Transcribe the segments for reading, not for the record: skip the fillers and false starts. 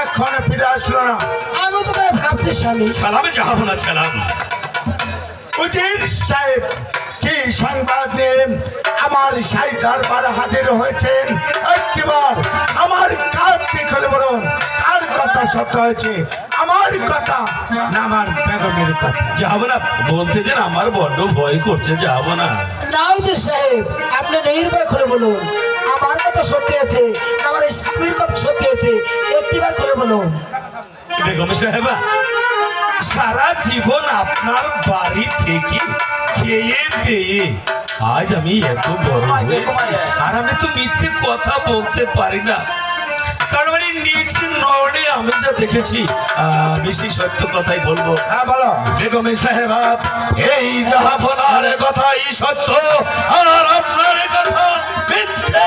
এখন ফিরে আসলো না। আমি তো ভাই ভাবছি স্বামী। সালামে যাবো না সালাম। উজির সাহেব কি সংবাদ নিয়ে আমার সাই দরবার হাজির হয়েছেন? একটিবার আমার কাছে খুলে বলুন, কার কথা সত্য হয়েছে, আমার কথা না আমার বেগমের কথা? যাবো না বলতে যেন আমার বড্ড ভয় করছে, যাবো না। নাউজির সাহেব আপনি নির্ভয় করে বলুন, আমার কথা সত্যি আছে, আমার এই স্বামীর কথা সত্যি আছে, একটিবার করে বলুন। বেগম সাহেবা, সারা জীবন আপনার বাড়ি থেকে খেয়ে পেয়ে আজ আমি এত বড় হয়েছি, আর আমি তো মিথ্যে কথা বলতে পারি না, কারণ মানে নিজ নড়ে আমি যা দেখেছি আমি সেই সত্য কথাই বলবো। হ্যাঁ বলো। বেগম সাহেবা, এই জাহাপনার কথাই সত্য, আর আপনার কথা মিথ্যে।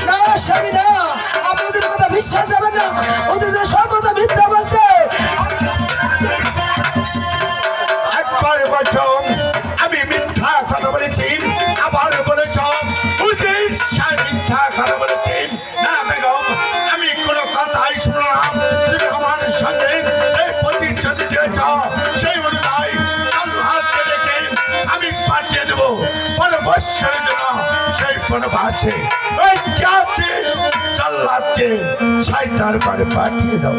না স্বামী না, আপনি ওদের কথা বিশ্বাস যাবেন না, ওদের সব কথা মিথ্যা বলছে। একবার বলছো আমি মিথ্যা কথা বলেছি, আবার বলেছ উজির সাহেব মিথ্যা কথা বলেছি। না বেগম, আমি কোনো কথাই শুনলাম। তুমি আমার সঙ্গে এই প্রতিশ্রুতি দিয়েছ, সেই অনুযায়ী আল্লাহকে ডেকে আমি পাঠিয়ে দেবো পরবর্ষের জন্য সেই প্রবাসে ওই ক্যাচিস আল্লাহকে সাই দরবারে পাঠিয়ে দাও।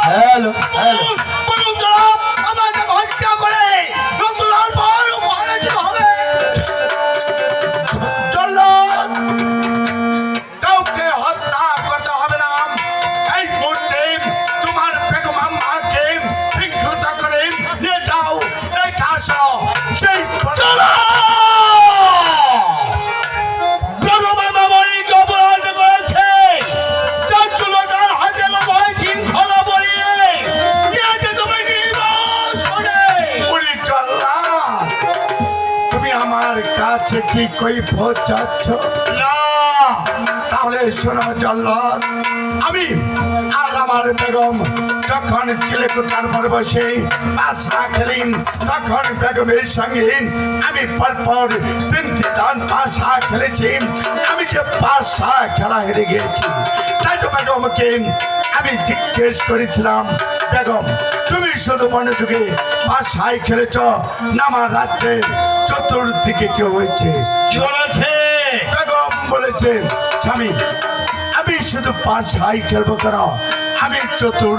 হ্যালো হ্যালো, কাউকে হত্যা করতে হবে না। এই মুহূর্তে তোমার বেগম আম্মাকে শৃঙ্খলিত করে নিয়ে যাও, রেখে আসো সেই কাছে কি কই পৌঁছাচ্ছ? না, তাহলে শোনো জল্লাদ, আমি আর আমার বেগম যখন ছেলেকুটার পর বসে পাশা খেলিম, তখন বেগমের সঙ্গে আমি পরপর 3টি দান পাশা খেলেছি। আমি যে পাশা খেলা হেরে গিয়েছি, তাই তো বেগমকে আমি জিজ্ঞেস করেছিলাম, বেগম তুমি শুধু মনোযোগে পাশায় খেলেছ না আমার রাত্রে চতুর্দিকে কেউ হয়েছে? কি বলেছে? বেগম বলেছে, স্বামী আমি শুধু পাশায় খেলবো কেন, আমি চতুর